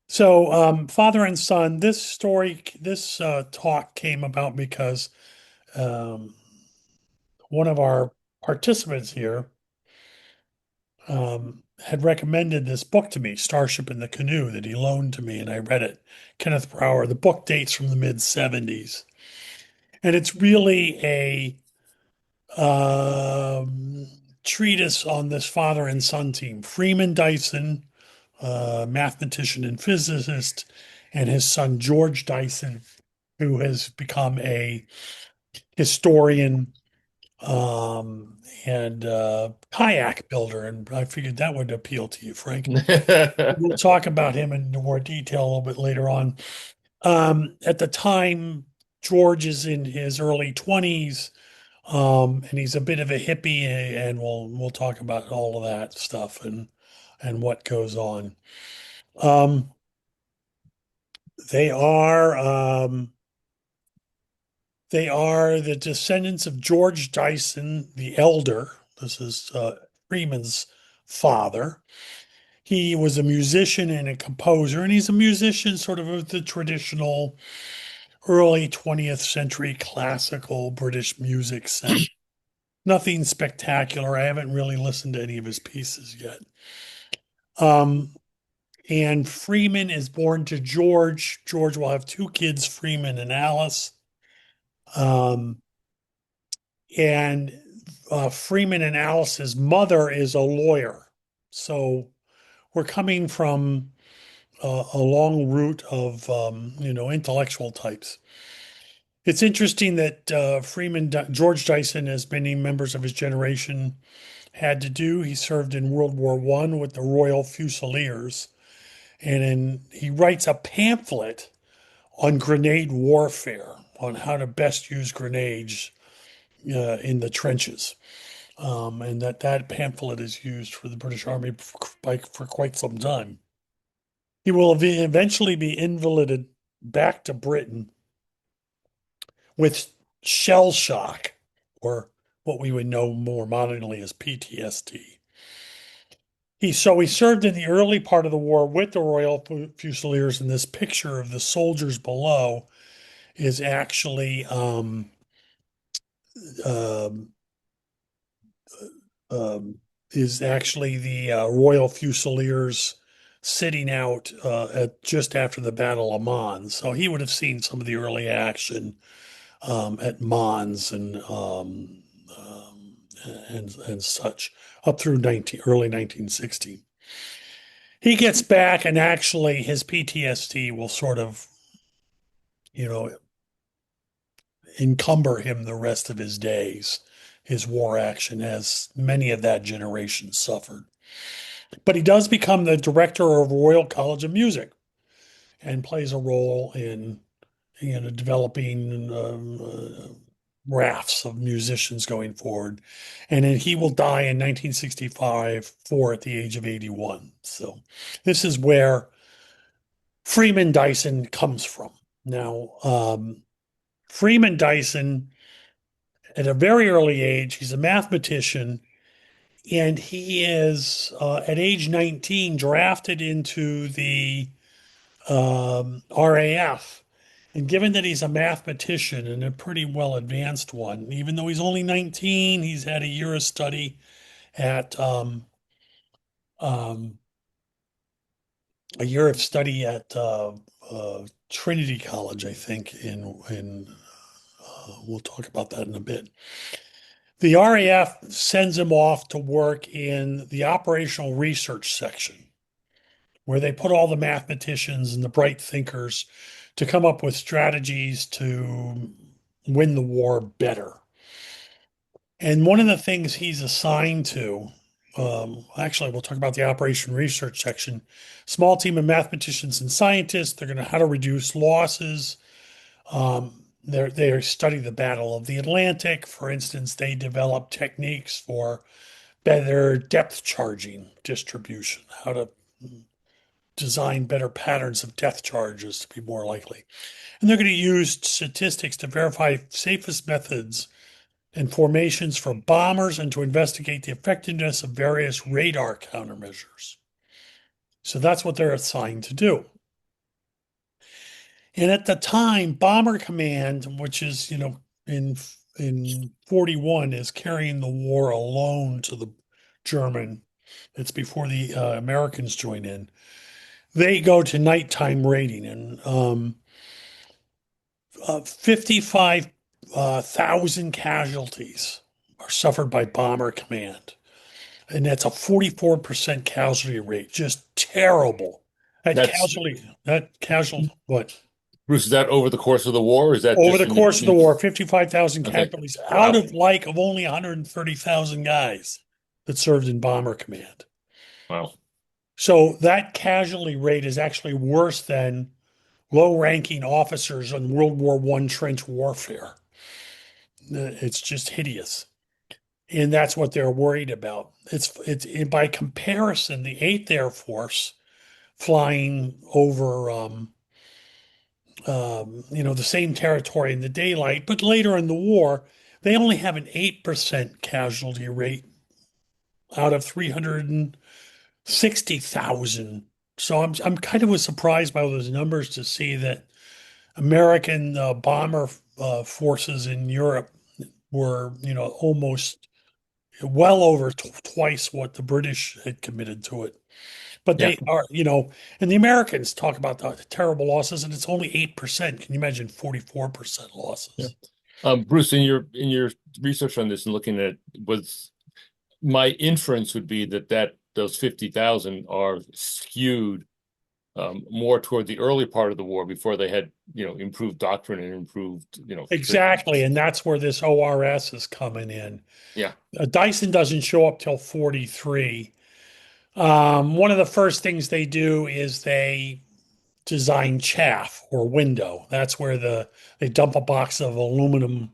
So, father and son, this talk came about because um, one of our participants here had recommended this book to me, Starship in the Canoe, that he loaned to me, and I read it. Kenneth Brower. The book dates from the mid 70s, and it's really a um, treatise on this father and son team. Freeman Dyson, mathematician and physicist, and his son George Dyson, who has become a historian and kayak builder. And I figured that would appeal to you, Frank. We'll talk about him in more detail a little bit later on. At the time, George is in his early 20s, and he's a bit of a hippie, and we'll talk about all of that stuff and what goes on. Um, they are They are the descendants of George Dyson the Elder. This is Freeman's father. He was a musician and a composer, and he's a musician sort of the traditional early 20th century classical British music sense. Nothing spectacular. I haven't really listened to any of his pieces yet. Um, and Freeman is born to George. George will have two kids, Freeman and Alice. Um, and Freeman and Alice's mother is a lawyer. So we're coming from a long route of intellectual types. It's interesting that George Dyson, as many members of his generation had to do, he served in World War I with the Royal Fusiliers, and he writes a pamphlet on grenade warfare, on how to best use grenades in the trenches. And that pamphlet is used for the British Army for quite some time. He will eventually be invalided back to Britain with shell shock, or what we would know more modernly as PTSD. He served in the early part of the war with the Royal Fusiliers, and this picture of the soldiers below is actually um, um, the Royal Fusiliers sitting out at just after the Battle of Mons. So he would have seen some of the early action at Mons and such up through early 1960. He gets back, and actually his PTSD will sort of, you know, encumber him the rest of his days. His war action, as many of that generation suffered. But he does become the director of Royal College of Music and plays a role in developing rafts of musicians going forward. And then he will die in 1965 at the age of 81. So this is where Freeman Dyson comes from. Now, Freeman Dyson, at a very early age, he's a mathematician, and he is at age 19 drafted into the RAF. And given that he's a mathematician and a pretty well advanced one, even though he's only 19, he's had a year of study at um, Trinity College, I think. In We'll talk about that in a bit. The RAF sends him off to work in the operational research section, where they put all the mathematicians and the bright thinkers to come up with strategies to win the war better. And one of the things he's assigned to, actually, we'll talk about the operation research section. Small team of mathematicians and scientists. They're going to how to reduce losses. They study the Battle of the Atlantic. For instance, they develop techniques for better depth charging distribution, how to design better patterns of depth charges to be more likely. And they're going to use statistics to verify safest methods and formations for bombers and to investigate the effectiveness of various radar countermeasures. So that's what they're assigned to do. And at the time, Bomber Command, which is, in in 41, is carrying the war alone to the German. It's before the Americans join in. They go to nighttime raiding, and 55,000 casualties are suffered by Bomber Command. And that's a 44% casualty rate. Just terrible. That's What? Bruce. Is that over the course of the war, or is that Over just the in the course of the war, 55,000 okay? casualties out Wow, of of only 130,000 guys that served in Bomber Command. wow. So that casualty rate is actually worse than low-ranking officers in World War I trench warfare. It's just hideous. And that's what they're worried about. It's by comparison, the 8th Air Force flying over the same territory in the daylight, but later in the war, they only have an 8% casualty rate out of 360,000. So I'm kind of was surprised by those numbers to see that American bomber forces in Europe were, almost well over twice what the British had committed to it. But Yeah, they are, and the Americans talk about the terrible losses, and it's only 8%. Can you imagine 44% yeah. losses? Bruce, in your research on this and looking at was my inference would be that those 50,000 are skewed more toward the early part of the war before they had improved doctrine and improved Exactly. And that's where this ORS is coming in. yeah, Dyson doesn't show up till 43. One of the first things they do is they design chaff or window. That's where they dump a box of aluminum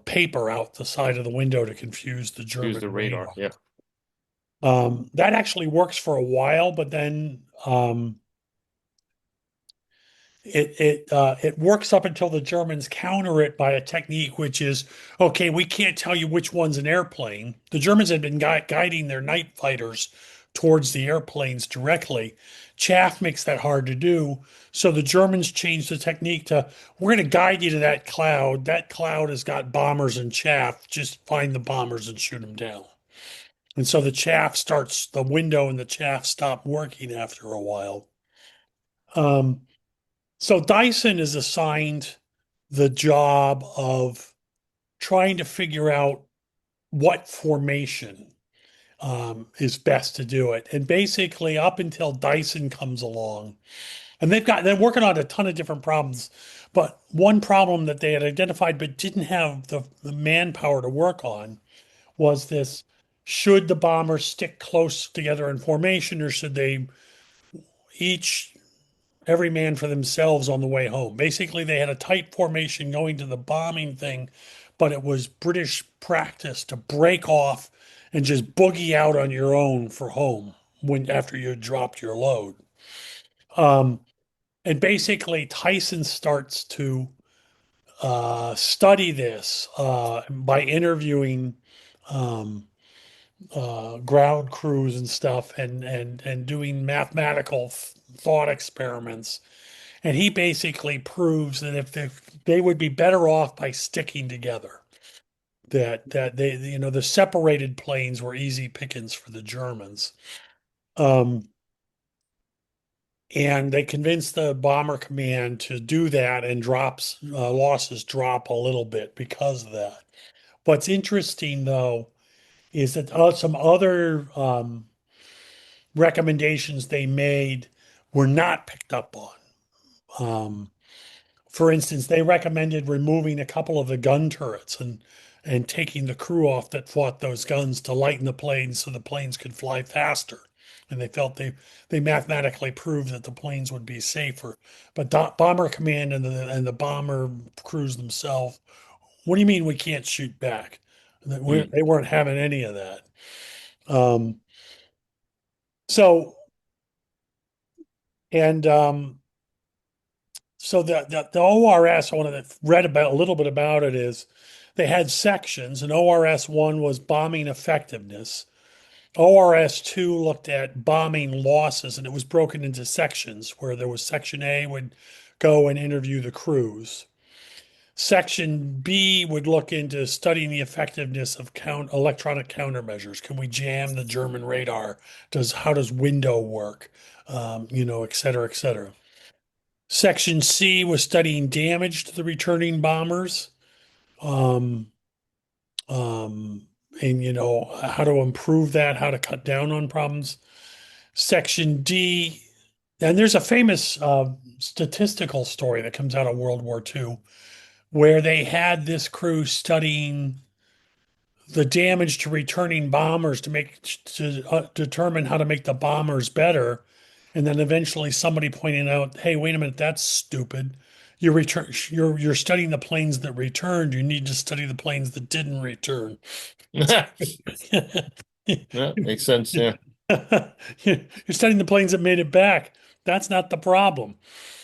paper out the side of the window to confuse the use German the radar. radar. Yeah. That actually works for a while, but then it works up until the Germans counter it by a technique which is, okay, we can't tell you which one's an airplane. The Germans had been guiding their night fighters towards the airplanes directly. Chaff makes that hard to do. So the Germans changed the technique to, we're going to guide you to that cloud. That cloud has got bombers and chaff. Just find the bombers and shoot them down. And so the window and the chaff stop working after a while. Um, so Dyson is assigned the job of trying to figure out what formation is best to do it. And basically, up until Dyson comes along, and they're working on a ton of different problems. But one problem that they had identified but didn't have the manpower to work on was this: should the bombers stick close together in formation, or should they each every man for themselves on the way home? Basically, they had a tight formation going to the bombing thing, but it was British practice to break off and just boogie out on your own for home when after you dropped your load. Um, and basically, Tyson starts to study this by interviewing um, ground crews and stuff, and doing mathematical thought experiments. And he basically proves that if they would be better off by sticking together, that the separated planes were easy pickings for the Germans. Um, and they convinced the bomber command to do that, and losses drop a little bit because of that. What's interesting though is that some other recommendations they made were not picked up on. For instance, they recommended removing a couple of the gun turrets and taking the crew off that fought those guns to lighten the planes so the planes could fly faster. And they felt they mathematically proved that the planes would be safer. But Bomber Command and the bomber crews themselves, what do you mean we can't shoot back? Mm. They weren't having any of that. Um, so and So the ORS, I wanted to read about a little bit about it, is they had sections, and ORS 1 was bombing effectiveness. ORS 2 looked at bombing losses, and it was broken into sections where there was Section A would go and interview the crews. Section B would look into studying the effectiveness of electronic countermeasures. Can we jam the German radar? How does window work? Et cetera, et cetera. Section C was studying damage to the returning bombers, um, um, and how to improve that, how to cut down on problems. Section D, and there's a famous statistical story that comes out of World War II where they had this crew studying the damage to returning bombers to determine how to make the bombers better. And then eventually somebody pointing out, hey, wait a minute, that's stupid. You're studying the planes that returned. You need to study the planes that didn't return. Yeah, makes sense. Yeah. You're studying the planes that made it back. That's not the problem.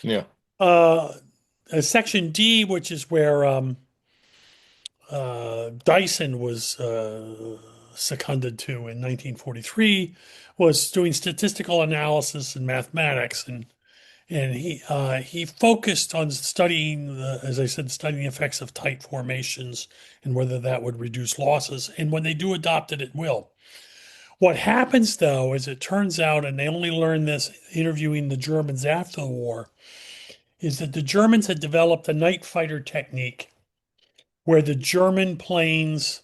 Yeah. Uh, Section D, which is where Dyson was seconded to in 1943, was doing statistical analysis and mathematics, and he focused on studying as I said, studying the effects of tight formations and whether that would reduce losses. And when they do adopt it, it will. What happens though is it turns out, and they only learned this interviewing the Germans after the war, is that the Germans had developed a night fighter technique where the German planes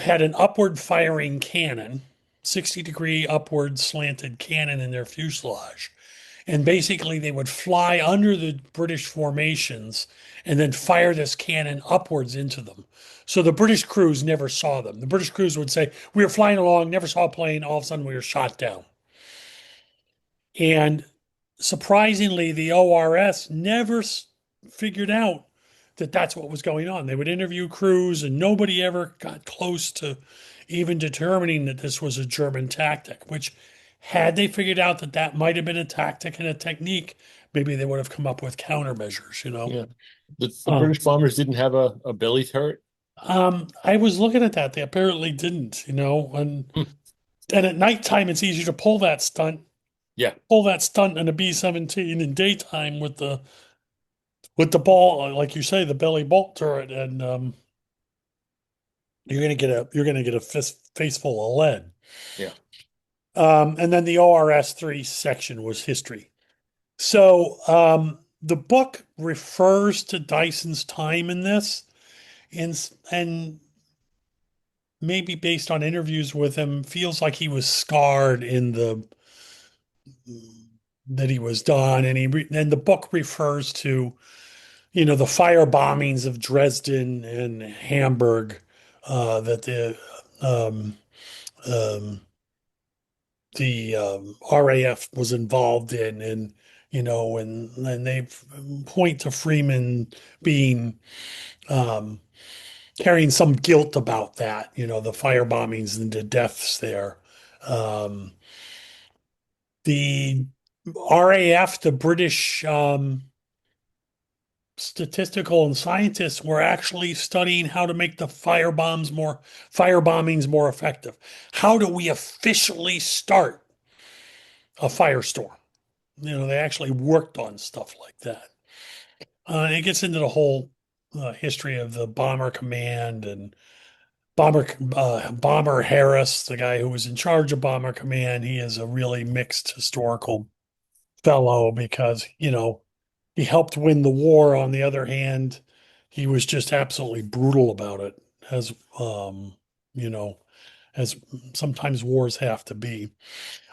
had an upward firing cannon, 60-degree upward slanted cannon in their fuselage. And basically, they would fly under the British formations and then fire this cannon upwards into them. So the British crews never saw them. The British crews would say, we were flying along, never saw a plane, all of a sudden we were shot down. And surprisingly, the ORS never figured out that that's what was going on. They would interview crews, and nobody ever got close to even determining that this was a German tactic, which, had they figured out that that might have been a tactic and a technique, maybe they would have come up with countermeasures. Yeah. The Uh, British bombers didn't have a belly turret. I was looking at that. They apparently didn't. Hmm. And at nighttime, it's easier to Yeah. pull that stunt in a B-17 in daytime with the ball, like you say, the belly bolt turret, and you're gonna get a face full of lead. Yeah. And then the ORS 3 section was history. So the book refers to Dyson's time in this, and maybe based on interviews with him, feels like he was scarred in the that he was done, and the book refers to the fire bombings of Dresden and Hamburg that um, um, the RAF was involved in, and they point to Freeman being um, carrying some guilt about that, the fire bombings and the deaths there. Um, the RAF, the British statistical and scientists were actually studying how to make the fire bombings more effective. How do we officially start a firestorm? They actually worked on stuff like that. It gets into the whole history of the bomber command and bomber Harris, the guy who was in charge of bomber command. He is a really mixed historical fellow because he helped win the war. On the other hand, he was just absolutely brutal about it, as you know, as sometimes wars have to be.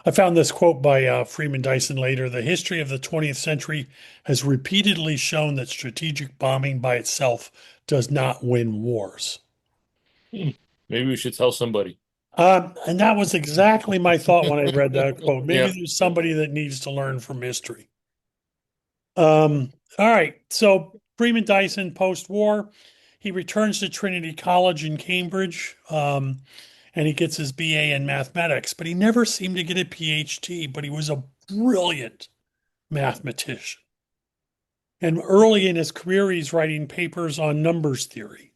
I found this quote by Freeman Dyson later. The history of the 20th century has repeatedly shown that strategic bombing by itself does not win wars. Hmm. Maybe we should tell somebody. And that was exactly my thought when I read that quote. Maybe Yeah. there's somebody that needs to learn from history. All right. So Freeman Dyson, post-war, he returns to Trinity College in Cambridge, and he gets his BA in mathematics, but he never seemed to get a PhD, but he was a brilliant mathematician. And early in his career, he's writing papers on numbers theory.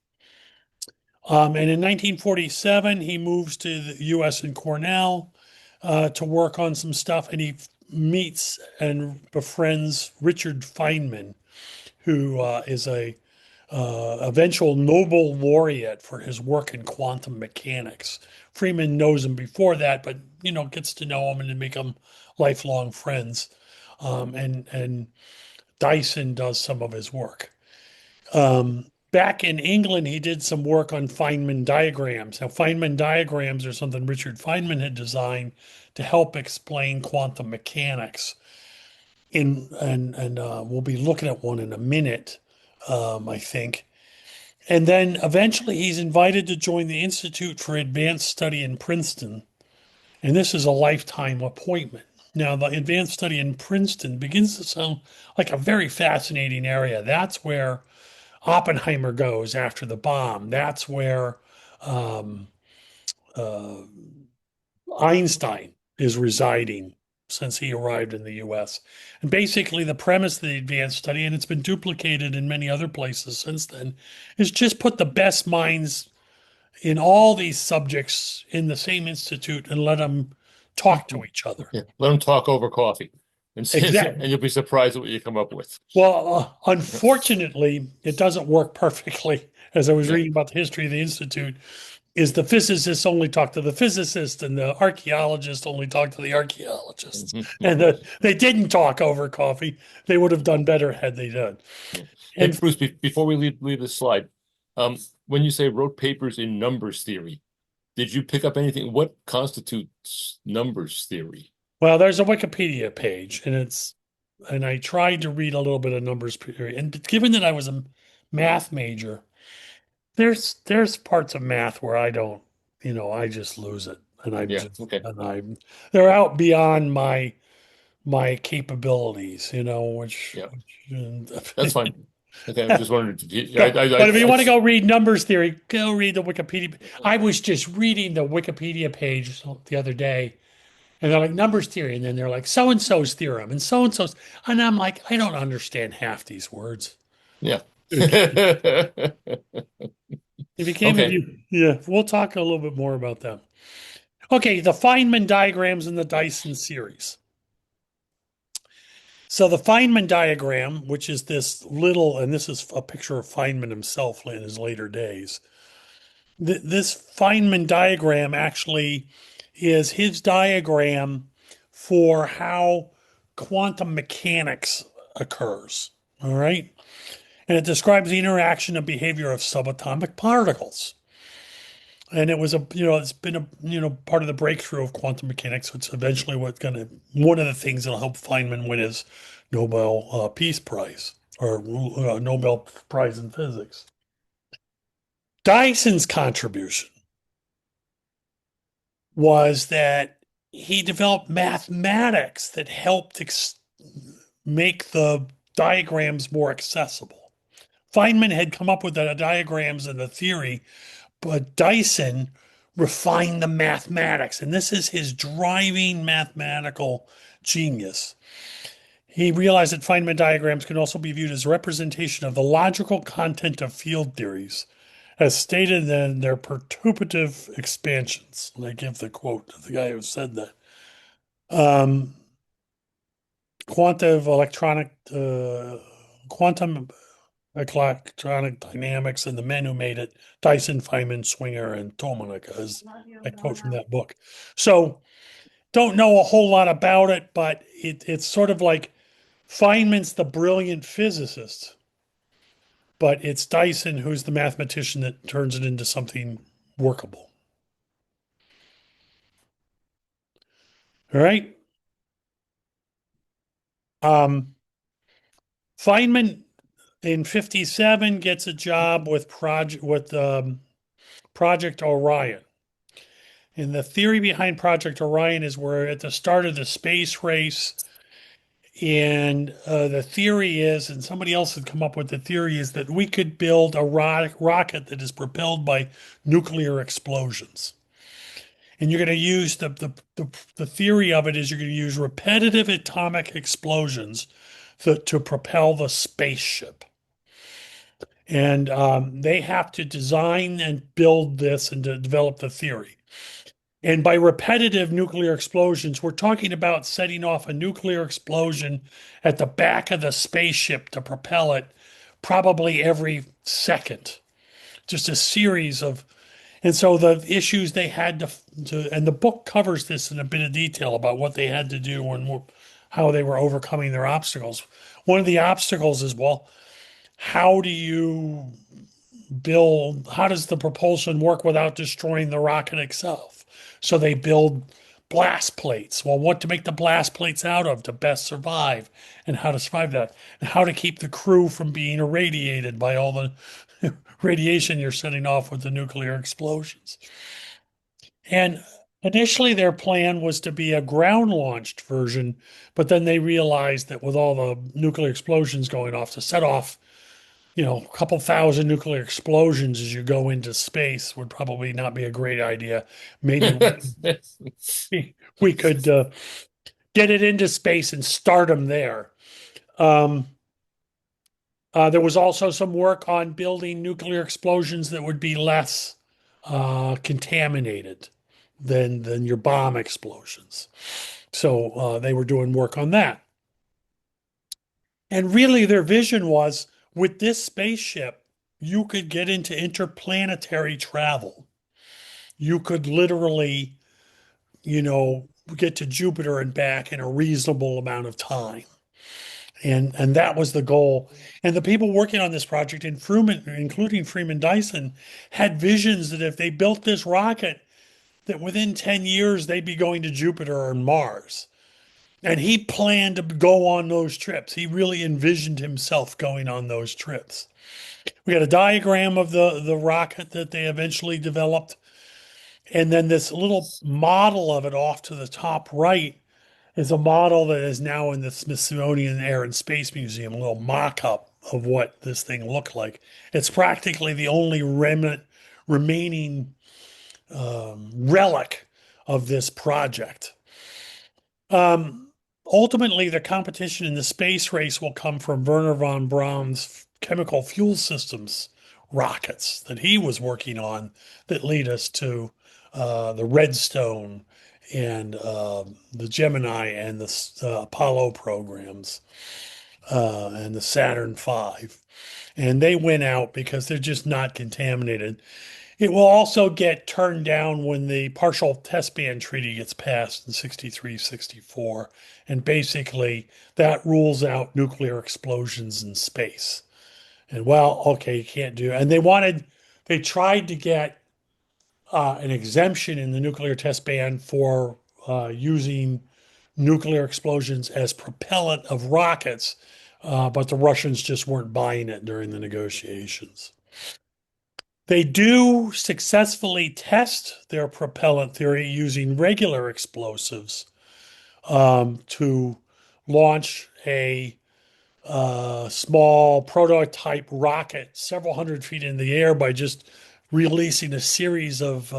And in 1947, he moves to the U.S. and Cornell to work on some stuff, and he meets and befriends Richard Feynman, who is a eventual Nobel laureate for his work in quantum mechanics. Freeman knows him before that, but gets to know him and then become lifelong friends. And Dyson does some of his work. Back in England, he did some work on Feynman diagrams. Now, Feynman diagrams are something Richard Feynman had designed to help explain quantum mechanics. And we'll be looking at one in a minute, I think. And then eventually he's invited to join the Institute for Advanced Study in Princeton. And this is a lifetime appointment. Now, the advanced study in Princeton begins to sound like a very fascinating area. That's where Oppenheimer goes after the bomb. That's where um, uh, Einstein is residing since he arrived in the US. And basically, the premise of the advanced study, and it's been duplicated in many other places since then, is just put the best minds in all these subjects in the same institute and let them talk to each other. Yeah, let them talk over coffee, and and Exactly. you'll be surprised at what you come up with. Well, unfortunately, it doesn't work perfectly. As I was Yeah. reading about the history of the institute, is the physicists only talk to the physicists, and the archaeologists only talk to the archaeologists, and they didn't talk over coffee. They would have done better had they done. Yeah. Hey, And Bruce, before we leave this slide, um, when you say wrote papers in numbers theory, did you pick up anything? What constitutes numbers theory? well, there's a Wikipedia page, and I tried to read a little bit of numbers period. And given that I was a math major, there's parts of math where I don't, I just lose it, and Yeah, okay, they're out beyond my capabilities, which, yeah, and, that's fine. Okay, I just wanted to. but if you I want to go read numbers theory, go read the Wikipedia. I was just reading the Wikipedia page the other day, and they're like numbers theory, and then they're like so and so's theorem and so and so's, and I'm like, I don't understand half these words. yeah. If you came, Okay. yeah, we'll talk a little bit more about that. Okay, the Feynman diagrams in the Dyson series. So the Feynman diagram, which is this little, and this is a picture of Feynman himself in his later days. This Feynman diagram actually is his diagram for how quantum mechanics occurs. All right. And it describes the interaction and behavior of subatomic particles. And it was it's been part of the breakthrough of quantum mechanics. It's eventually one of the things that'll help Feynman win his Nobel Peace Prize or Nobel Prize in Physics. Dyson's contribution was that he developed mathematics that helped make the diagrams more accessible. Feynman had come up with the diagrams and the theory, but Dyson refined the mathematics, and this is his driving mathematical genius. He realized that Feynman diagrams can also be viewed as a representation of the logical content of field theories, as stated in their perturbative expansions. And I give the quote of the guy who said that. Um, quantum electronic, quantum electronic dynamics and the men who made it, Dyson, Feynman, Swinger, and Tomanek, as I quote from that book. So don't know a whole lot about it, but it's sort of like Feynman's the brilliant physicist, but it's Dyson who's the mathematician that turns it into something workable. All right. Um, Feynman in 57 gets a job with Project Orion. And the theory behind Project Orion is we're at the start of the space race. And the theory is, and somebody else had come up with the theory, is that we could build a rocket that is propelled by nuclear explosions. And you're going to use the theory of it is you're going to use repetitive atomic explosions to propel the spaceship. And they have to design and build this and to develop the theory. And by repetitive nuclear explosions, we're talking about setting off a nuclear explosion at the back of the spaceship to propel it probably every second. Just a series of, and so the issues they had and the book covers this in a bit of detail about what they had to do and how they were overcoming their obstacles. One of the obstacles is, well, how do you how does the propulsion work without destroying the rocket itself? So they build blast plates. Well, what to make the blast plates out of to best survive and how to survive that and how to keep the crew from being irradiated by all the radiation you're setting off with the nuclear explosions. And initially their plan was to be a ground launched version, but then they realized that with all the nuclear explosions going off to set off a couple thousand nuclear explosions as you go into space would probably not be a great idea. Maybe we could get it into space and start them there. Um, there was also some work on building nuclear explosions that would be less contaminated than your bomb explosions. So they were doing work on that. And really, their vision was with this spaceship, you could get into interplanetary travel. You could literally, you know, get to Jupiter and back in a reasonable amount of time. And that was the goal. And the people working on this project, including Freeman Dyson, had visions that if they built this rocket, that within 10 years they'd be going to Jupiter and Mars. And he planned to go on those trips. He really envisioned himself going on those trips. We got a diagram of the rocket that they eventually developed. And then this little model of it off to the top right is a model that is now in the Smithsonian Air and Space Museum, a little mock-up of what this thing looked like. It's practically the only remaining relic of this project. Um, Ultimately, the competition in the space race will come from Wernher von Braun's chemical fuel systems rockets that he was working on that lead us to the Redstone and the Gemini and the Apollo programs and the Saturn V. And they went out because they're just not contaminated. It will also get turned down when the partial test ban treaty gets passed in 63, 64. And basically, that rules out nuclear explosions in space. And well, okay, you can't do it. And they tried to get an exemption in the nuclear test ban for using nuclear explosions as propellant of rockets, but the Russians just weren't buying it during the negotiations. They do successfully test their propellant theory using regular explosives to launch a small prototype rocket several hundred feet in the air by just releasing a series of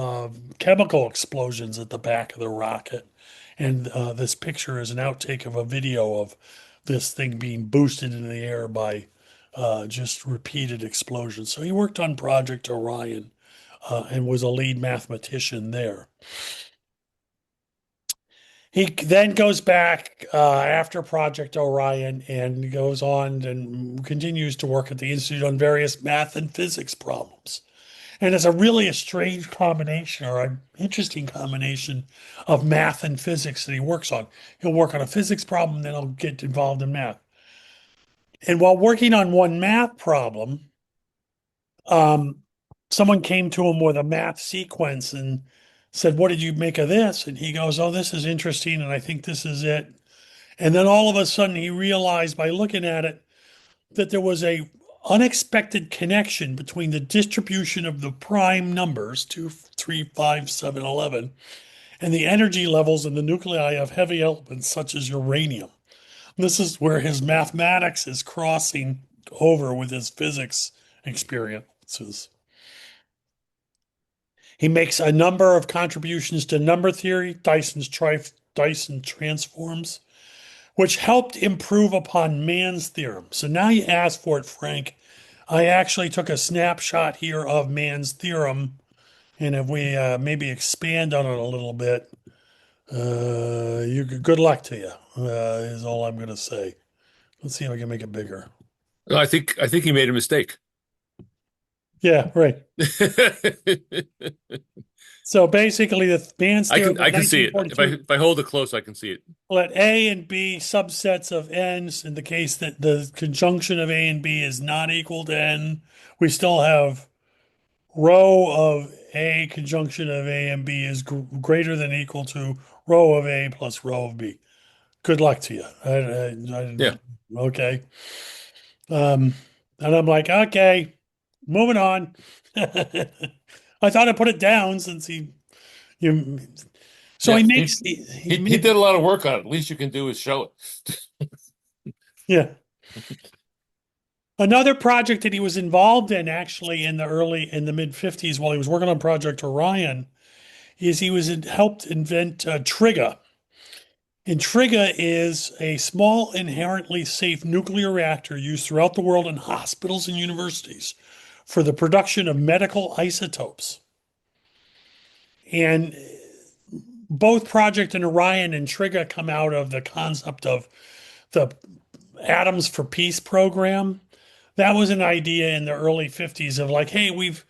chemical explosions at the back of the rocket. And this picture is an outtake of a video of this thing being boosted into the air by just repeated explosions. So he worked on Project Orion and was a lead mathematician there. He then goes back after Project Orion and goes on and continues to work at the Institute on various math and physics problems. And it's a strange combination or an interesting combination of math and physics that he works on. He'll work on a physics problem, then he'll get involved in math. And while working on one math problem, um, someone came to him with a math sequence and said, "What did you make of this?" And he goes, "Oh, this is interesting, and I think this is it." And then all of a sudden he realized by looking at it that there was a unexpected connection between the distribution of the prime numbers 2, 3, 5, 7, 11, and the energy levels in the nuclei of heavy elements such as uranium. This is where his mathematics is crossing over with his physics experiences. He makes a number of contributions to number theory, Dyson transforms, which helped improve upon Mann's theorem. So now you ask for it, Frank. I actually took a snapshot here of man's theorem, and if we maybe expand on it a little bit, good luck to you, is all I'm going to say. Let's see if I can make it bigger. I think he made a mistake. Yeah, right. So basically, the man's I theorem can of I can see it. $1942 If I hold it close, I can see it. let A and B subsets of n's in the case that the conjunction of A and B is not equal to n. We still have row of A conjunction of A and B is greater than equal to row of A plus row of B. Good luck to you. Yeah. Okay. Um, and I'm like, okay, moving on. I thought I put it down since you, so Yeah. he He, makes, he did a lot of work on it. Least you can do is show it. yeah. Another project that he was involved in actually in the mid 50s while he was working on Project Orion is helped invent Trigger. And Trigger is a small, inherently safe nuclear reactor used throughout the world in hospitals and universities for the production of medical isotopes. And both Project and Orion and Trigger come out of the concept of the Atoms for Peace program. That was an idea in the early 50s of like, hey, we've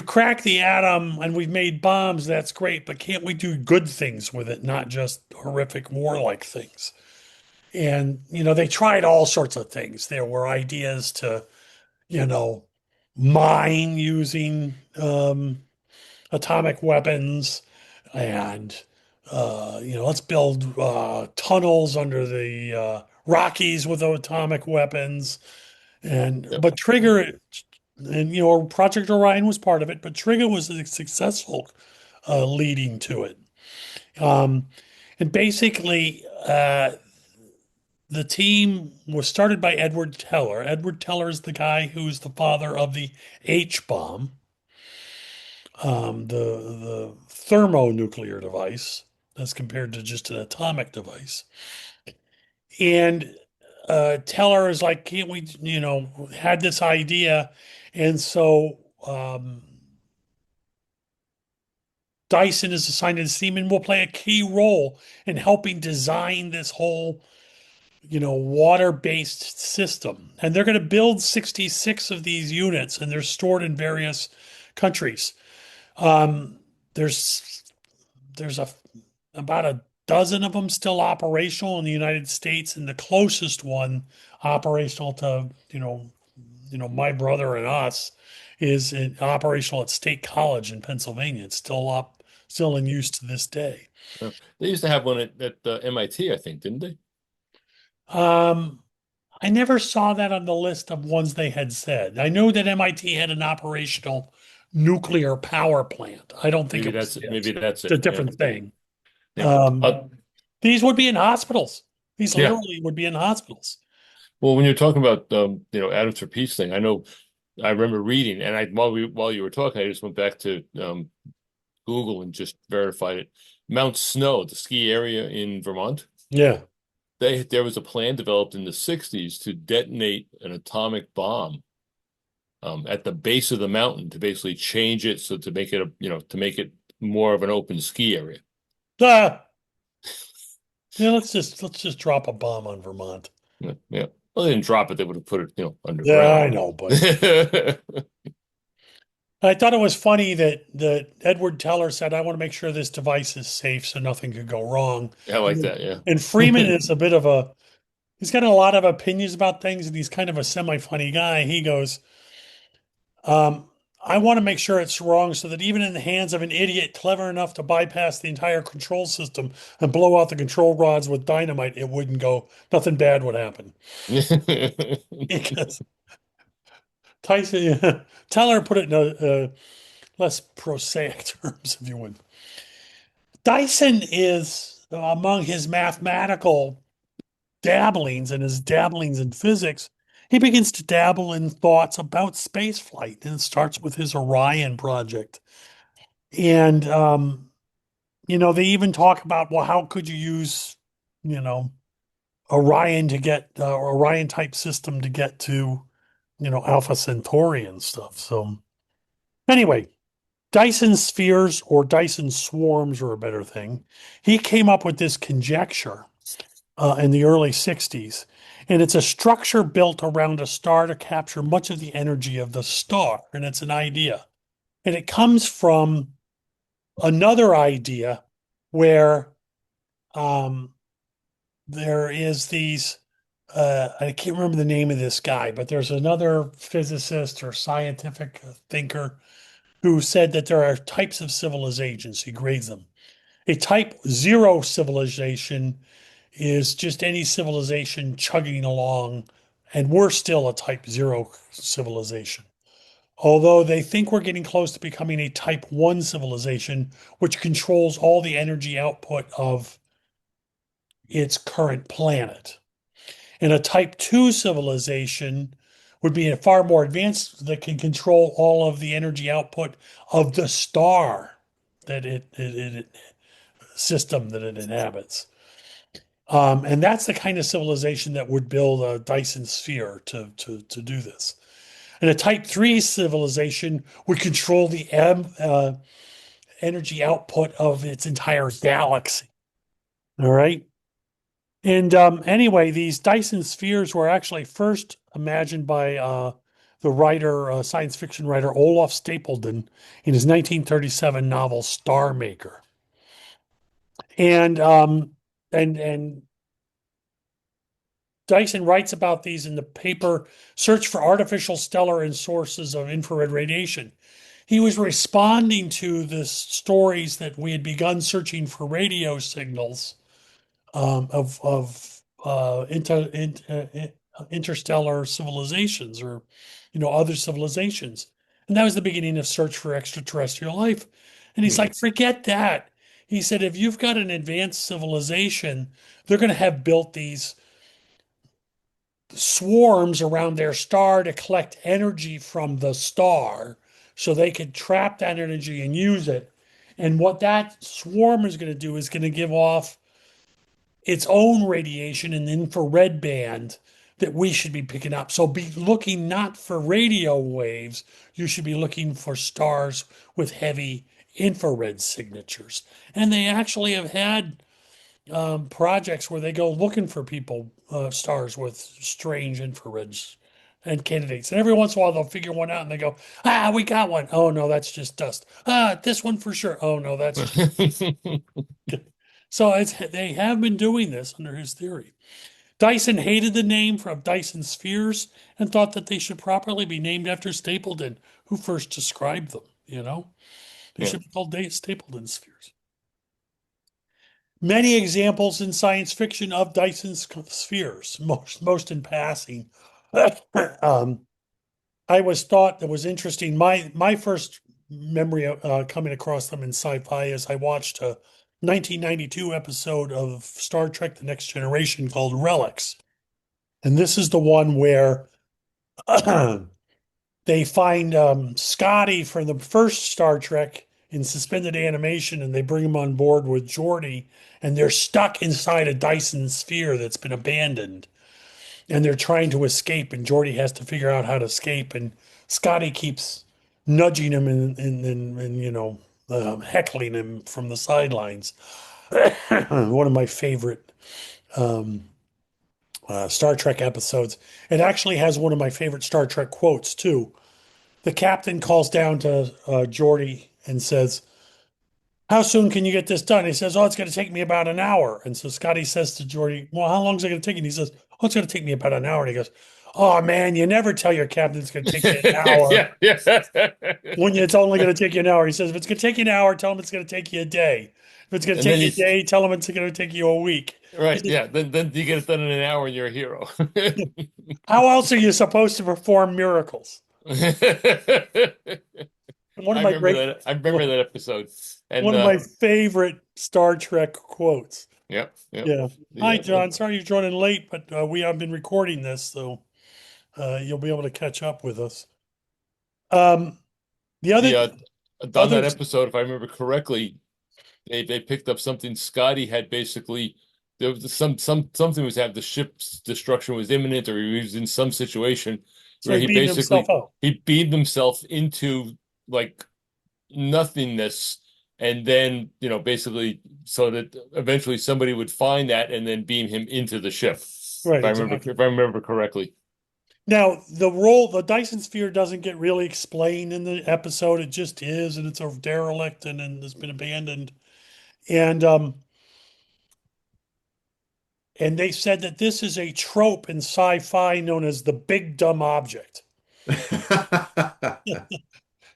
cracked the atom and we've made bombs. That's great, but can't we do good things with it, not just horrific warlike things? And, they tried all sorts of things. There were ideas to, you know, mine using atomic weapons and, let's build tunnels under the Rockies with atomic weapons. Yep. But Trigger, and, Project Orion was part of it, but Trigger was successful leading to it. Um, and basically, the team was started by Edward Teller. Edward Teller is the guy who's the father of the H bomb, the thermonuclear device, as compared to just an atomic device. And Teller is like, can't we, had this idea, and so Dyson is assigned to the team and will play a key role in helping design this whole water-based system. And they're going to build 66 of these units, and they're stored in various countries. Um, there's there's about a dozen of them still operational in the United States, and the closest one operational to my brother and us is operational at State College in Pennsylvania. It's still in use to this day. Yeah. They used to have one at MIT, I think, didn't they? Um, I never saw that on the list of ones they had said. I know that MIT had an operational nuclear power plant. I don't think Maybe it was that's it. this. Maybe that's It's a it. Yeah. different thing. Yeah. Um, these would be in hospitals. These Yeah. literally would be in hospitals. Well, when you're talking about Atoms for Peace thing, I remember reading, and while you were talking, I just went back to Google and just verified it. Mount Snow, the ski area in Vermont, Yeah. there was a plan developed in the 60s to detonate an atomic bomb at the base of the mountain to basically change it so to make it to make it more of an open ski area. Ah, yeah, let's just drop a bomb on Vermont. Yeah, yeah. Well, they didn't drop it; they would have put it, Yeah, I underground. know, but I thought it was funny that Edward Teller said, I want to make sure this device is safe so nothing could go wrong. I like that. And Freeman is a bit of he's got a lot of opinions about things, and he's kind of a semi-funny guy. He goes, um, I want to make sure it's wrong so that even in the hands of an idiot clever enough to bypass the entire control system and blow out the control rods with dynamite, it wouldn't go, nothing bad would happen. Yeah. Because Tyson, Teller put it in less prosaic terms, if you would. Dyson is among his mathematical dabblings and his dabblings in physics. He begins to dabble in thoughts about space flight, and it starts with his Orion project. And they even talk about, well, how could you use, you know, Orion to get Orion type system to get to Alpha Centauri and stuff. So anyway, Dyson spheres or Dyson swarms are a better thing. He came up with this conjecture in the early 60s, and it's a structure built around a star to capture much of the energy of the star, and it's an idea. And it comes from another idea where um, there is these I can't remember the name of this guy, but there's another physicist or scientific thinker who said that there are types of civilizations. He grades them. A type zero civilization is just any civilization chugging along, and we're still a type zero civilization. Although they think we're getting close to becoming a type one civilization, which controls all the energy output of its current planet. And a type 2 civilization would be a far more advanced that can control all of the energy output of the star that it system that it inhabits. And that's the kind of civilization that would build a Dyson sphere to do this. And a type 3 civilization would control the energy output of its entire galaxy. All right. And anyway, these Dyson spheres were actually first imagined by the writer, science fiction writer Olaf Stapledon in his 1937 novel Star Maker. And and Dyson writes about these in the paper Search for Artificial Stellar and Sources of Infrared Radiation. He was responding to the stories that we had begun searching for radio signals of interstellar civilizations or other civilizations, and that was the beginning of search for extraterrestrial life. And he's Hmm. like, forget that. He said, if you've got an advanced civilization, they're going to have built these swarms around their star to collect energy from the star so they could trap that energy and use it. And what that swarm is going to do is going to give off its own radiation in the infrared band that we should be picking up. So be looking not for radio waves, you should be looking for stars with heavy infrared signatures. And they actually have had projects where they go looking for people, stars with strange infrareds and candidates. And every once in a while they'll figure one out and they go, we got one. Oh no, that's just dust. This one for sure. Oh no, that's just. So they have been doing this under his theory. Dyson hated the name from Dyson spheres and thought that they should properly be named after Stapleton, who first described them. They Yeah. should be called Stapleton spheres. Many examples in science fiction of Dyson spheres, most in passing. um, I was thought that was interesting. My first memory of coming across them in sci-fi is I watched a 1992 episode of Star Trek: The Next Generation called Relics, and this is the one where they find Scotty from the first Star Trek in suspended animation, and they bring him on board with Geordi, and they're stuck inside a Dyson sphere that's been abandoned, and they're trying to escape, and Geordi has to figure out how to escape, and Scotty keeps nudging him and heckling him from the sidelines. One of my favorite Star Trek episodes. It actually has one of my favorite Star Trek quotes too. The captain calls down to Geordi and says, "How soon can you get this done?" He says, "Oh, it's going to take me about an hour." And so Scotty says to Geordi, "Well, how long is it going to take you?" And he says, "Oh, it's going to take me about an hour." And he goes, "Oh man, you never tell your captain it's going to take you an hour Yeah, yeah. when it's only going to take you an hour." He says, "If it's going to take you an hour, tell him it's going to take you a day. If it's going to And then take you a he's day, tell him it's going to take you a week." He right. says, Yeah. Then you get it done in an hour and you're a hero. "How else are you supposed to perform miracles?" One of I my remember great, that. I remember that episode. And one of my favorite Star Trek quotes. yep, yep. Yeah. The Hi, John. Sorry you're joining late, but we have been recording this, so you'll be able to catch up with us. Um, the the on that others, episode, if I remember correctly, they picked up something Scotty had basically there was something was happening, the ship's destruction was imminent or he was in some situation So where he beamed himself out. he beamed himself into like nothingness, and then basically so that eventually somebody would find that and then beam him into the ship. Right, exactly. If I remember correctly. Now, the Dyson sphere doesn't get really explained in the episode. It just is, and it's a derelict and has been abandoned. And and they said that this is a trope in sci-fi known as the big dumb object.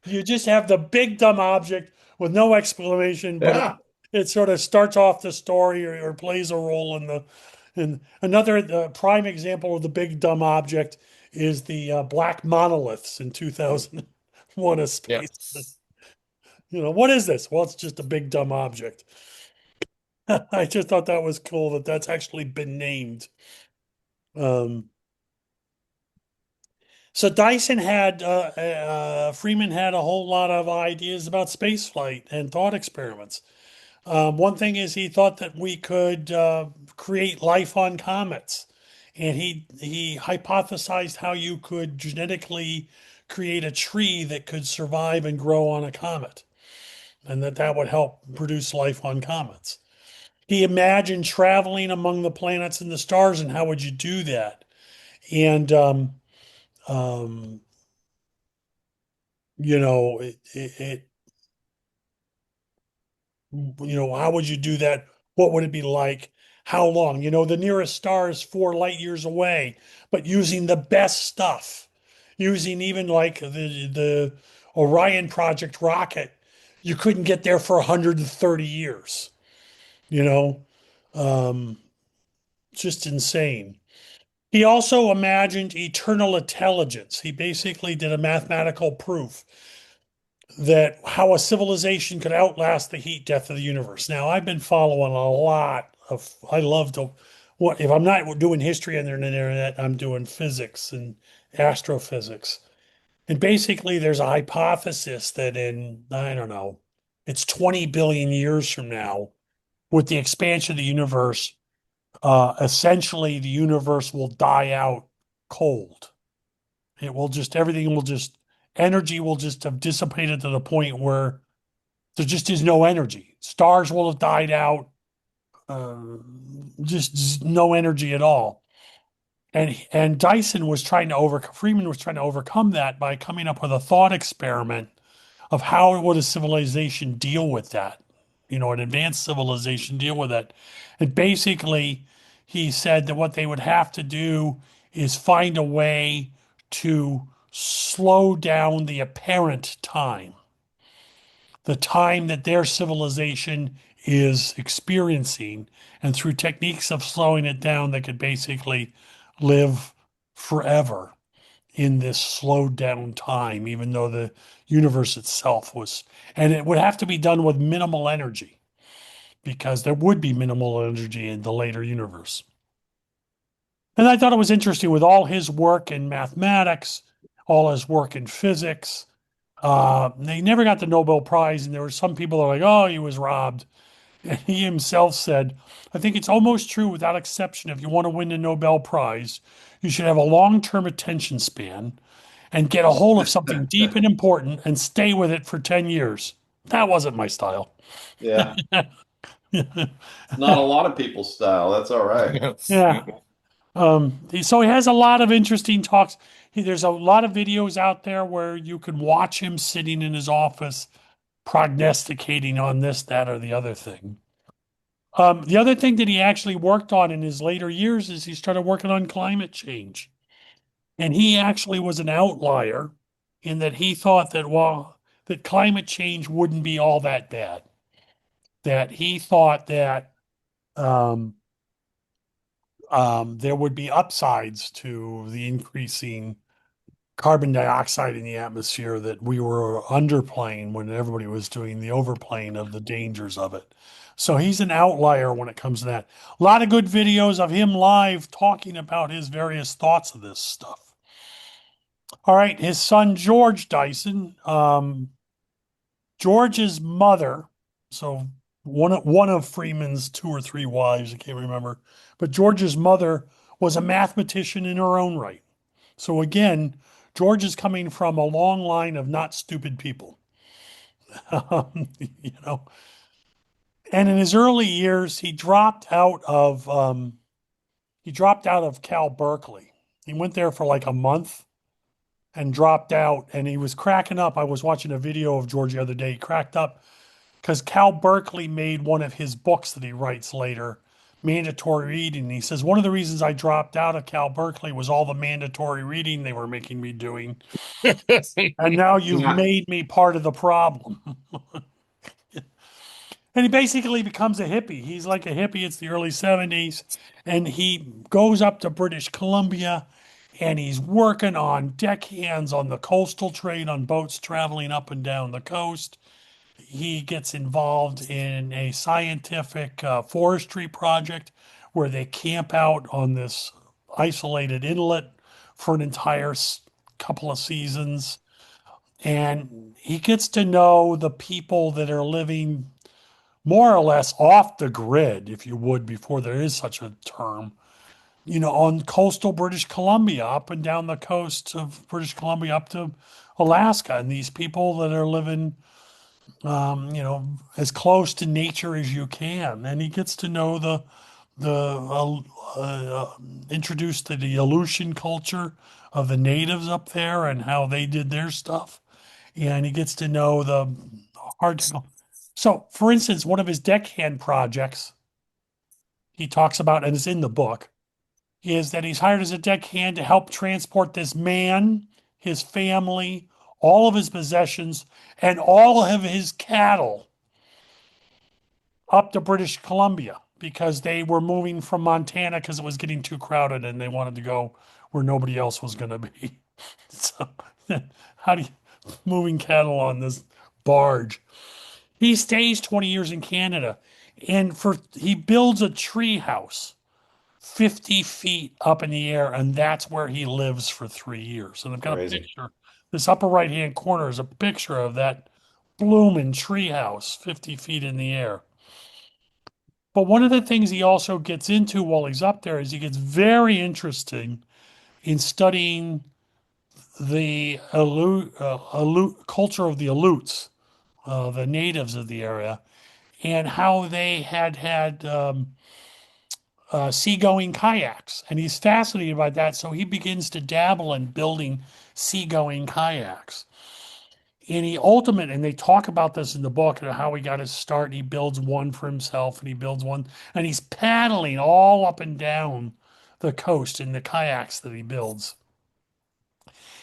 You just have the big dumb object with no explanation, but Yeah. it sort of starts off the story or plays a role in the. And another prime example of the big dumb object is the black monoliths in 2001: A Yeah. Space. What is this? Well, it's just a big dumb object. I just thought that was cool that that's actually been named. Um, so Freeman had a whole lot of ideas about space flight and thought experiments. One thing is he thought that we could create life on comets, and he hypothesized how you could genetically create a tree that could survive and grow on a comet, and that would help produce life on comets. He imagined traveling among the planets and the stars, and how would you do that? And um, it how would you do that? What would it be like? How long? The nearest star is 4 light years away, but using the best stuff, using even like the Orion Project rocket, you couldn't get there for 130 years. You know, um, just insane. He also imagined eternal intelligence. He basically did a mathematical proof that how a civilization could outlast the heat death of the universe. Now, I've been following a lot of, I love to, what if I'm not doing history on the internet, I'm doing physics and astrophysics. And basically, there's a hypothesis that in, I don't know, it's 20 billion years from now, with the expansion of the universe, essentially the universe will die out cold. Everything will just, energy will just have dissipated to the point where there just is no energy. Stars will have died out, uh, just no energy at all. And Freeman was trying to overcome that by coming up with a thought experiment of how would a civilization deal with that, an advanced civilization deal with it. And basically, he said that what they would have to do is find a way to slow down the apparent time, the time that their civilization is experiencing. And through techniques of slowing it down, they could basically live forever in this slowed down time, even though the universe itself was, and it would have to be done with minimal energy because there would be minimal energy in the later universe. And I thought it was interesting with all his work in mathematics, all his work in physics. They never got the Nobel Prize, and there were some people that are like, oh, he was robbed. And he himself said, I think it's almost true without exception. If you want to win the Nobel Prize, you should have a long-term attention span and get a hold of something deep and important and stay with it for 10 years. That wasn't my style. Yeah. Not a lot of people's style. That's all right. Yeah. So he has a lot of interesting talks. There's a lot of videos out there where you can watch him sitting in his office prognosticating on this, that, or the other thing. The other thing that he actually worked on in his later years is he started working on climate change. And he actually was an outlier in that he thought that, well, that climate change wouldn't be all that bad. That he thought that um, there would be upsides to the increasing carbon dioxide in the atmosphere, that we were underplaying when everybody was doing the overplaying of the dangers of it. So he's an outlier when it comes to that. A lot of good videos of him live talking about his various thoughts of this stuff. All right, his son George Dyson, George's mother, so one of Freeman's 2 or 3 wives, I can't remember, but George's mother was a mathematician in her own right. So again, George is coming from a long line of not stupid people. You know, and in his early years, he dropped out of Cal Berkeley. He went there for like a month and dropped out, and he was cracking up. I was watching a video of George the other day. He cracked up because Cal Berkeley made one of his books that he writes later mandatory reading. He says one of the reasons I dropped out of Cal Berkeley was all the mandatory reading they were making me doing, and now you've Yeah. made me part of the problem. And he basically becomes a hippie. He's like a hippie. It's the early 70s. And he goes up to British Columbia and he's working on deckhands on the coastal trade on boats traveling up and down the coast. He gets involved in a scientific forestry project where they camp out on this isolated inlet for an entire couple of seasons. And he gets to know the people that are living more or less off the grid, if you would, before there is such a term, on coastal British Columbia, up and down the coast of British Columbia, up to Alaska. And these people that are living, as close to nature as you can. And he gets to know introduced to the Aleutian culture of the natives up there and how they did their stuff. And he gets to know the hard. So, for instance, one of his deckhand projects he talks about, and it's in the book, is that he's hired as a deckhand to help transport this man, his family, all of his possessions, and all of his cattle up to British Columbia because they were moving from Montana because it was getting too crowded and they wanted to go where nobody else was going to be. So, how do you moving cattle on this barge? He stays 20 years in Canada and he builds a tree house 50 feet up in the air, and that's where he lives for 3 years. And I've got a Crazy. picture. This upper right hand corner is a picture of that blooming tree house 50 feet in the air. But one of the things he also gets into while he's up there is he gets very interesting in studying the culture of the Aleuts, the natives of the area, and how they had seagoing kayaks. And he's fascinated by that. So he begins to dabble in building seagoing kayaks. And they talk about this in the book and how he got his start. And he builds one for himself and he builds one. And he's paddling all up and down the coast in the kayaks that he builds.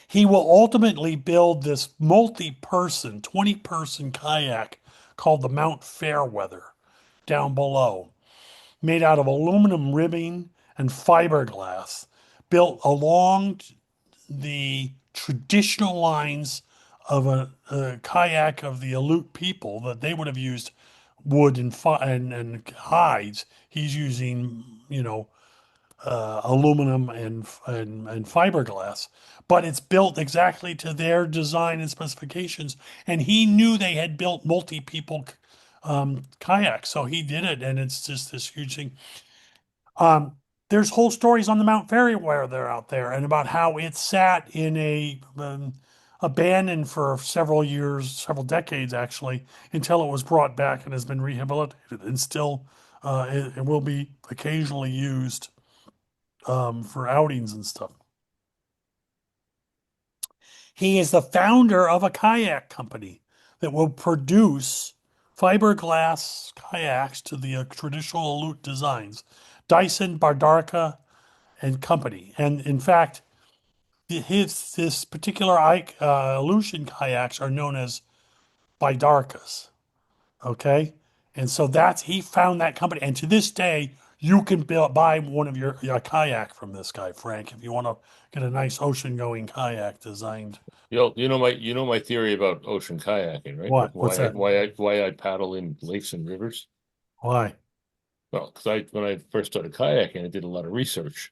He will ultimately build this multi-person, 20-person kayak called the Mount Fairweather down below, made out of aluminum ribbing and fiberglass, built along the traditional lines of a kayak of the Aleut people that they would have used wood and hides. He's using, aluminum and fiberglass, but it's built exactly to their design and specifications. And he knew they had built multi-people kayaks, so he did it, and it's just this huge thing. There's whole stories on the Mount Ferry where they're out there, and about how it sat in a abandoned for several years, several decades actually, until it was brought back and has been rehabilitated, and still it will be occasionally used for outings and stuff. He is the founder of a kayak company that will produce fiberglass kayaks to the traditional Aleut designs, Dyson, Bardarka, and Company. And in fact, this particular Aleutian kayaks are known as Bidarkas. Okay, and so he found that company, and to this day, you can buy one of your kayak from this guy, Frank, if you want to get a nice ocean-going kayak designed. You know my theory about ocean kayaking, right? What? What's that? Why I paddle in lakes and rivers? Why? Well, because when I first started kayaking, I did a lot of research,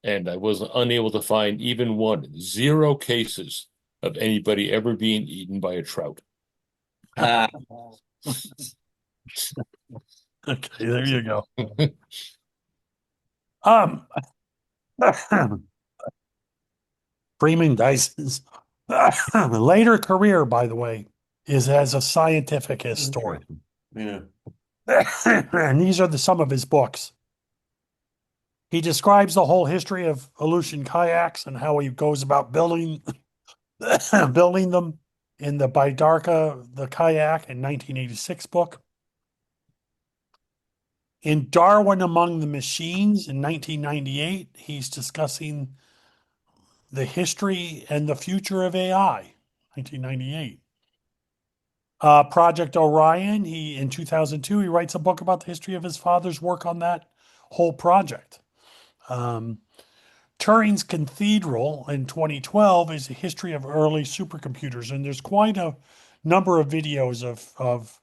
and I was unable to find even zero cases of anybody ever being eaten by a trout. Ah, Okay, there you go. Um, Freeman Dyson's later career, by the way, is as a scientific historian. Yeah. And these are some of his books. He describes the whole history of Aleutian kayaks and how he goes about building building them in the Bidarka, the kayak in 1986 book. In Darwin Among the Machines in 1998, he's discussing the history and the future of AI, 1998. Project Orion, in 2002, he writes a book about the history of his father's work on that whole project. Turing's Cathedral in 2012 is a history of early supercomputers, and there's quite a number of videos of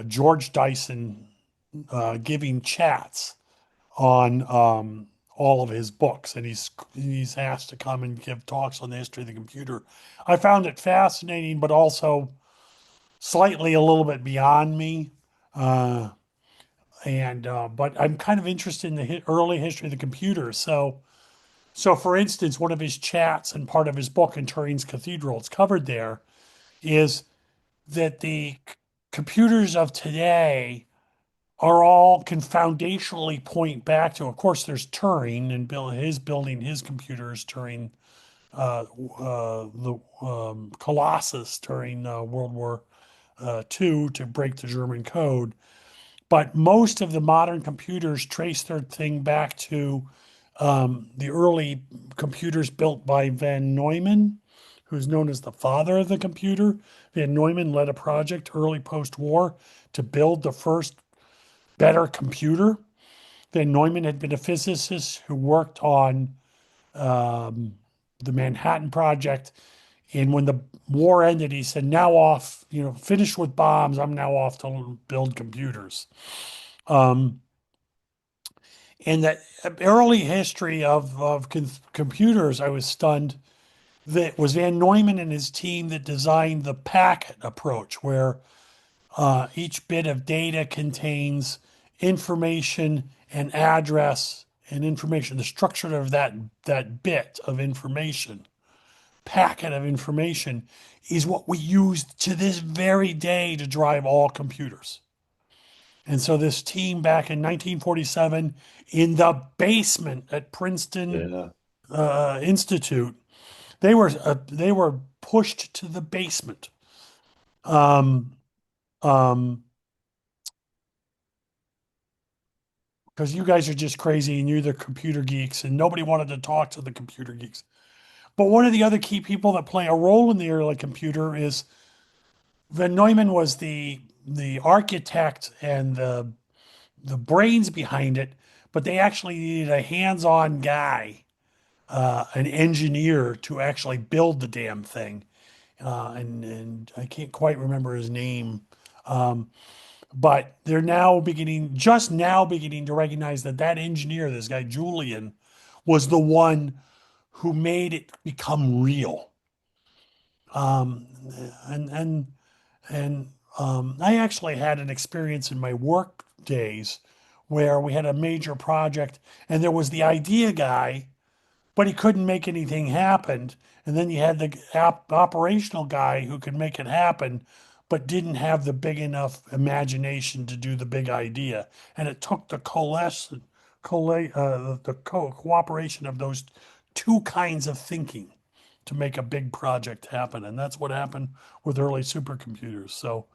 George Dyson giving chats on all of his books, and he's asked to come and give talks on the history of the computer. I found it fascinating, but also slightly a little bit beyond me. But I'm kind of interested in the early history of the computer. So for instance, one of his chats and part of his book in Turing's Cathedral, it's covered there, is that the computers of today are all can foundationally point back to, of course, there's Turing and building his computers, Turing, the Colossus during World War II to break the German code. But most of the modern computers trace their thing back to the early computers built by Van Neumann, who's known as the father of the computer. Van Neumann led a project early post-war to build the first better computer. Van Neumann had been a physicist who worked on the Manhattan Project. And when the war ended, he said, now off, finished with bombs, I'm now off to build computers. In that early history of computers, I was stunned that it was Van Neumann and his team that designed the packet approach, where each bit of data contains information and address and information. The structure of that bit of information, packet of information, is what we use to this very day to drive all computers. And so this team back in 1947 in the basement at Princeton Institute, they were pushed to the basement. Because you guys are just crazy and you're the computer geeks, and nobody wanted to talk to the computer geeks. But one of the other key people that play a role in the early computer is Van Neumann was the architect and the brains behind it, but they actually needed a hands-on guy, an engineer, to actually build the damn thing. And I can't quite remember his name. But they're just now beginning to recognize that engineer, this guy Julian, was the one who made it become real. Um, and I actually had an experience in my work days where we had a major project and there was the idea guy, but he couldn't make anything happen. And then you had the operational guy who could make it happen, but didn't have the big enough imagination to do the big idea. And it took the cooperation of those two kinds of thinking to make a big project happen. And that's what happened with early supercomputers. So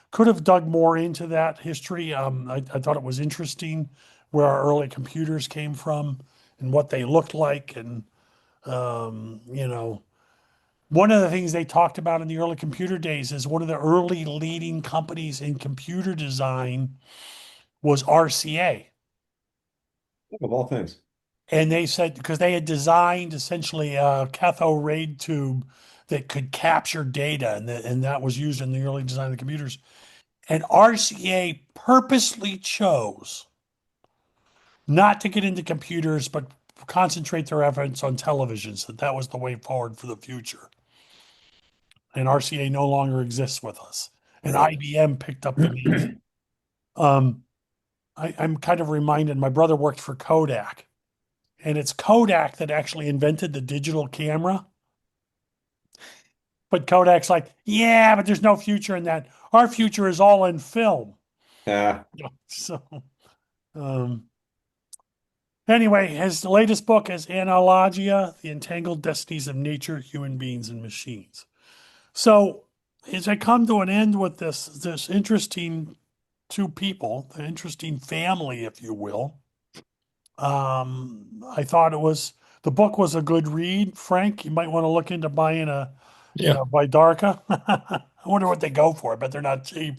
could have dug more into that history. I thought it was interesting where our early computers came from and what they looked like. And, one of the things they talked about in the early computer days is one of the early leading companies in computer design was RCA. Of all things. And they said, because they had designed essentially a cathode ray tube that could capture data, and that was used in the early design of the computers. And RCA purposely chose not to get into computers, but concentrate their efforts on televisions, that was the way forward for the future. And RCA no longer exists with us. And IBM picked up the mantle. I'm kind of reminded, my brother worked for Kodak and it's Kodak that actually invented the digital camera. But Kodak's like, yeah, but there's no future in that. Our future is all in film. Yeah. So, um, anyway, his latest book is Analogia, The Entangled Destinies of Nature, Human Beings, and Machines. So, as I come to an end with this interesting two people, the interesting family, if you will, I thought the book was a good read. Frank, you might want to look into buying Yeah. by Darka. I wonder what they go for. I bet they're not cheap.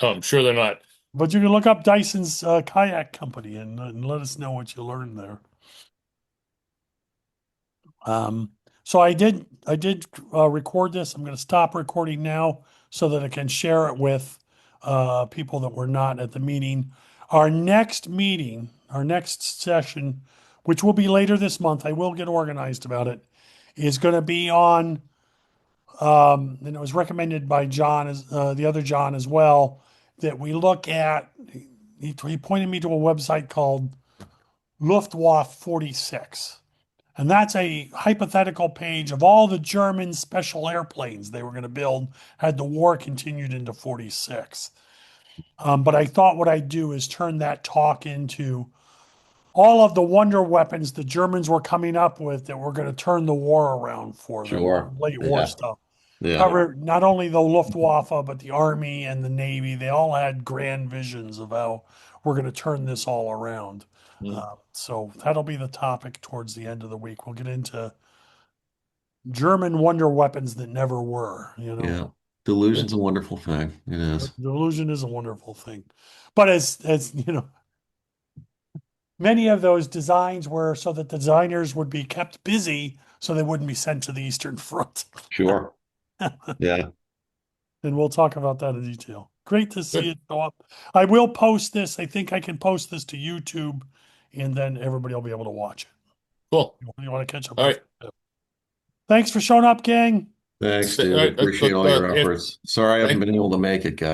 Oh, I'm sure they're not. But you can look up Dyson's kayak company and let us know what you learned there. So I did record this. I'm going to stop recording now so that I can share it with people that were not at the meeting. Our next meeting, our next session, which will be later this month, I will get organized about it, is going to be on, and it was recommended by John, as the other John as well, that we look at. He pointed me to a website called Luftwaffe 46. And that's a hypothetical page of all the German special airplanes they were going to build had the war continued into 46. But I thought what I'd do is turn that talk into all of the wonder weapons the Germans were coming up with that were going to turn the war around for them, Sure. late war Yeah. stuff. Yeah. Cover not only the Luftwaffe, but the Army and the Navy. They all had grand visions of how we're going to turn this all around. So that'll be the topic towards the end of the week. We'll get into German wonder weapons that never were, Yeah. Delusion's a wonderful thing. It is. Delusion is a wonderful thing. But as many of those designs were so that the designers would be kept busy so they wouldn't be sent to the Eastern Front. Sure. Yeah. And we'll talk about that in detail. Great to see Good. it go up. I will post this. I think I can post this to YouTube, and then everybody will be able to watch it. Cool. You want to catch up? All with right. it. Thanks for showing up, gang. Thanks, All dude. right, Appreciate all your if- efforts. Sorry I haven't thank- been able to make it, guys.